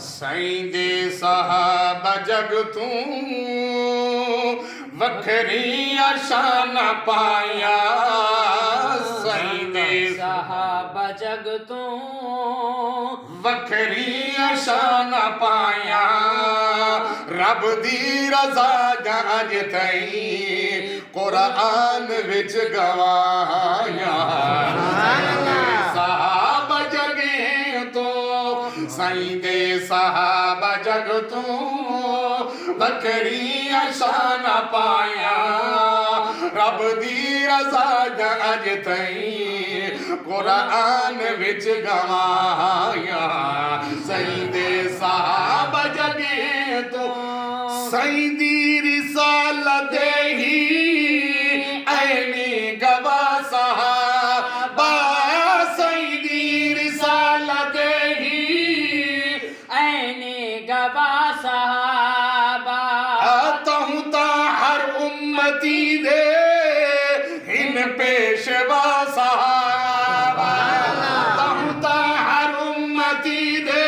سیندے صحابہ جگ توں وکھری شان پایا سیندے صحابہ جگ تو وکھری شان پایا رب دی رضا گاج تئی قرآن وچ گوایا صحابہ جگیں تو سیندے صحابہ جگ تو وکھری شان پایا رب دی رضا گاج تئی قرآن وچ گوایا سیندے صحابہ جگیں تو سیندی رسالت ہی اینی گواہ صحابہ سیندی رسالت ہی اینی گواہ صحابہ تہوں تا ہر امتی دے ہن پیشوا صحابہ تہوں تا ہر امتی دے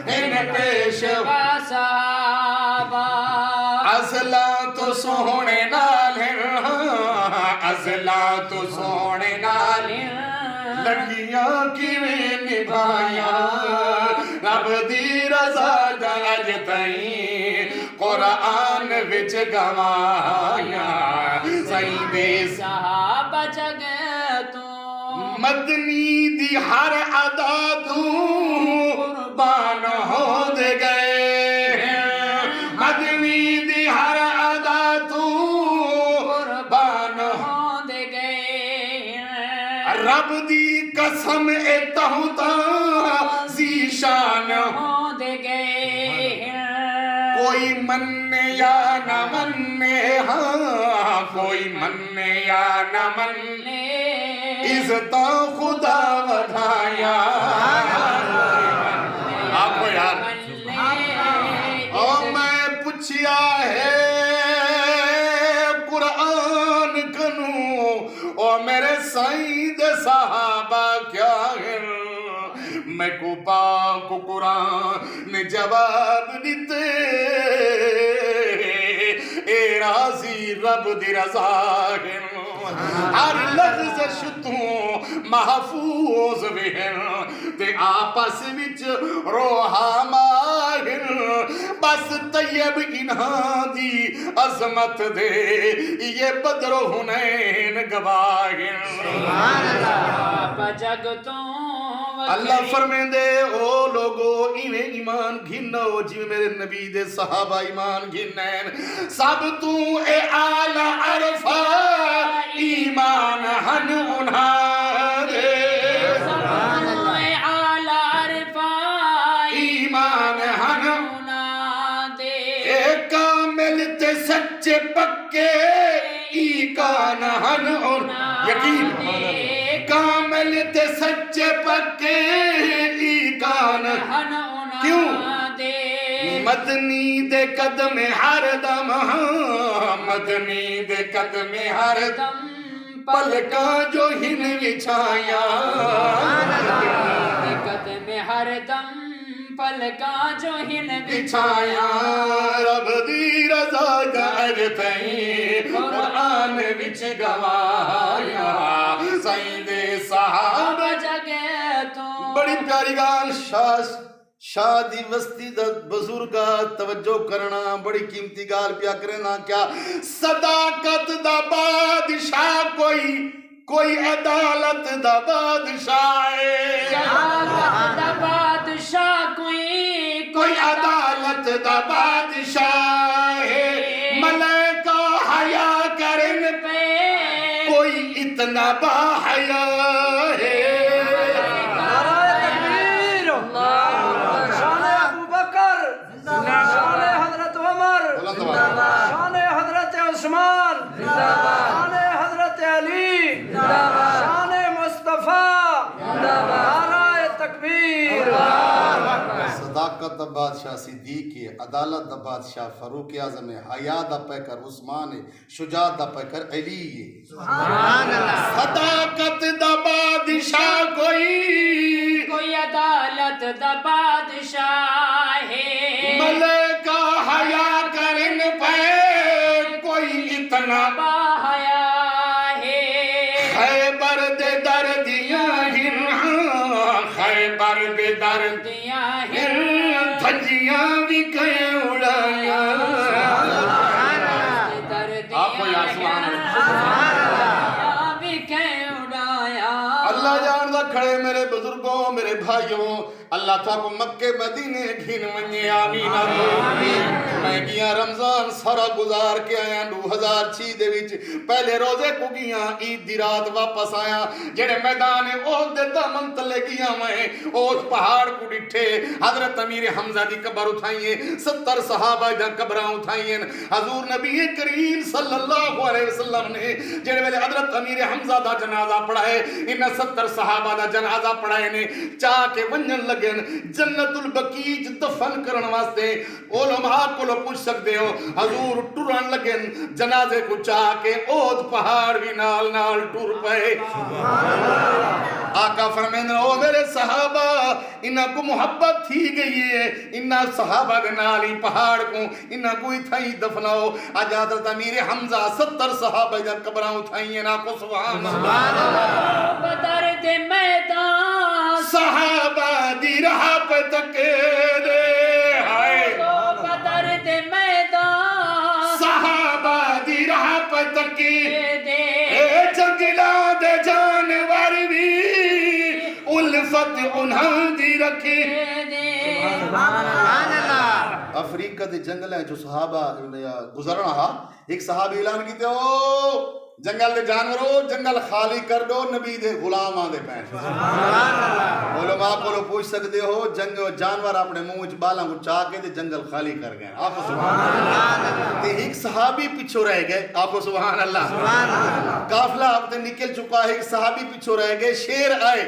ہن پیشوا صحابہ ازلا تو سونے نال ازلا تو سونے نال لگیاں کیویں نبھایا رب دی رضا گاج تئی قرآن وچ گوایا سیندے صحابہ جگ تو مدنی دی ہر ادا توں قربان ہو دے گئے مدنی دی ہر ادا توں قربان ہو دے گئے رب دی قسم اے تہوں تاں ذیشان ہو دے گئے کوئی مننے یا نہ مننے ہاں کوئی مننے یا نہ مننے عزتاں خدا ودھایا آپ کو یار اور میں پوچھیا ہے قرآن کنوں اور میرے سعید صحابہ کیا ہے میں کو پاک قرآن نے جواب دیتے اے راضی رب دی رضا ہے ہر لفظ تو محفوظ بہن تے آپس وچ روحا ماہر بس طیب انہاں دی عظمت دے یہ بدر و حنین گواہن سبحان اللہ جگ تو اللہ فرمین دے او لوگو انہیں ایمان گھنو جی میرے نبی دے صحابہ ایمان گھنین سب تو اے آلہ عرفہ ایمان ہن انہاں دے سبحان اللہ اے آلہ عرفہ ایمان ہن انہاں دے اے کامل تے سچے پکے ایمان ہن انہاں یقین کامل تے سچے پکے ایمان کیوں مدنی دے قدم ہر دم مدنی دے قدم ہر دم پلکاں جو ہن وچھایا قدم ہر دم پلکاں جو ہن بچھایا رب دی رضا گاج تئی قرآن وچ گوایا سیندے صحابہ جگ تو بڑی پیاری گال شادی وستی دا بزرگا توجہ کرنا بڑی قیمتی گال پیا کرنا کیا صداقت دا بادشاہ کوئی عدالت دا بادشاہ صداقت دا بادشاہ کوئی عدالت دا بادشاہ ملائکہ حیا کرن پہ کوئی اتنا باحیا ہے شان ابو بکر شان حضرت عمر شان حضرت عثمان شان حضرت علی شان مصطفیٰ نعرہ تکبیر صداقت دا بادشاہ صدیق ہے عدالت دا بادشاہ فاروق اعظم ہے حیا دا پیکر عثمان ہے شجاعت دا پیکر علی ہے صداقت دا بادشاہ کوئی عدالت دا بادشاہ دیا ہے دھجیاں بھی کہیں اڑایا آپ کو یاد سبحان اللہ بھی کہیں اڑایا اللہ جاندہ کھڑے میرے بزرگوں میرے بھائیوں اللہ تھا کو مکے مدینے گھن منجے آمین آمین میں گیا رمضان سارا گزار کے آیا 2006 دے وچ پہلے روزے کو گیا عید دی رات واپس آیا جڑے میدان احد دے دامن تلے گیا میں احد پہاڑ کو ڈٹھے حضرت امیر حمزہ دی قبر اٹھائیے 70 صحابہ دا قبراں اٹھائیے حضور نبی کریم صلی اللہ علیہ وسلم نے جڑے ویلے حضرت امیر حمزہ دا جنازہ پڑھائے انہاں 70 صحابہ دا جنازہ پڑھائے نے چاہ کے ونجن لگے جنت البقیع دفن کرن واسطے علماء کو لو پوچھ سکتے ہو حضور ٹران لگے جنازے کو چاہ کے احد پہاڑ بھی نال نال ٹر پئے آقا فرمیندے او میرے صحابہ انہاں کو محبت تھی گئی ہے انہاں صحابہ دے نال ہی پہاڑ کو انہاں کو اتھائی دفناؤ آج حضرت امیر حمزہ 70 صحابہ دے قبراں اٹھائی ہیں نا کو سبحان اللہ بدر دے میدان صحابہ دی راہ پہ تکے دے ہائے بدر دے میدان صحابہ دی راہ پہ تکے دے اے جنگلا دے جانور بھی الفت انہاں دی رکھے افریقہ دے جنگل ہیں جو صحابہ گزرنا ہا ایک صحابی اعلان کیتے ہو جنگل دے جانورو جنگل خالی کر دو نبی دے غلاماں دے پین علماء کو پوچھ سکتے ہو جانور اپنے منہ وچ بالاں کو چاہ کے تے جنگل خالی کر گئے آپ سبحان اللہ تے ایک صحابی پیچھے رہ گئے آپ سبحان اللہ قافلہ اب تے نکل چکا ہے ایک صحابی پیچھے رہ گئے شیر آئے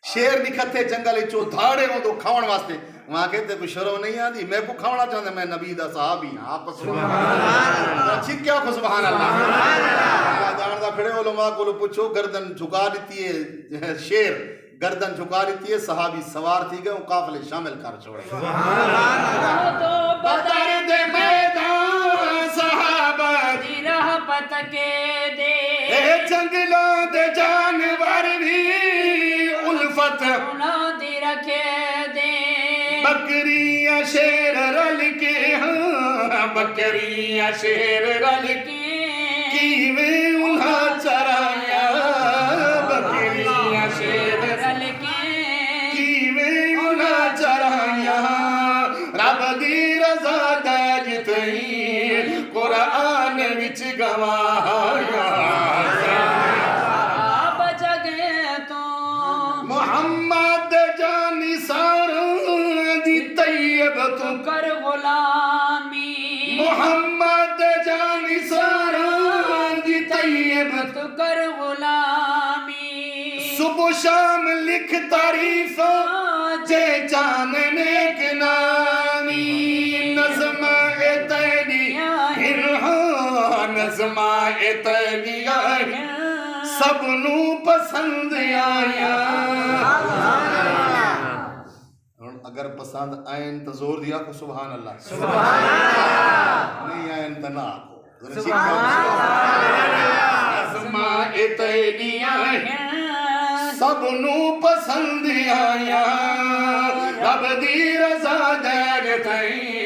شیر نکھتے جنگل چو دھاڑے ہوں تو کھاون واسطے وہاں کہتے کوئی شرم نہیں آدھی میں کو کھاونا چاہتا میں نبی دا صحابی ہوں آپ سبحان اللہ ٹھیک کیا کو سبحان اللہ جاندہ کھڑے علماء کو پوچھو گردن جھکا دیتی ہے شیر گردن جھکا دیتی ہے صحابی سوار تھی گئے وہ قافلے شامل کر چھوڑے بدر دے میدان صحابہ دی راہ پتکے دے اے جنگلوں دے جانور بھی الفت انہاں دی رکھے دے بکریاں شیر رل کے ہاں بکریاں شیر رل کے کیویں انہاں چرایا بکریاں شیر رل کے کیویں انہاں چرایا رب دی رضا دا جتئی قرآن وچ گوایا آپ جگے تو محمد جانی سارا دی طیب تو کر غلامی محمد جانی سارا دی طیب تو کر غلامی صبح شام لکھ تعریف جے چاننے کے نامی نظم تیری نظم تیری سب نو پسند آیا اگر پسند آئین تو زور دیا کو سبحان اللہ سبحان اللہ نہیں آئین تو نہ آکو نظم تیری سب نو پسند آیا رب دی رضا دیر تھئی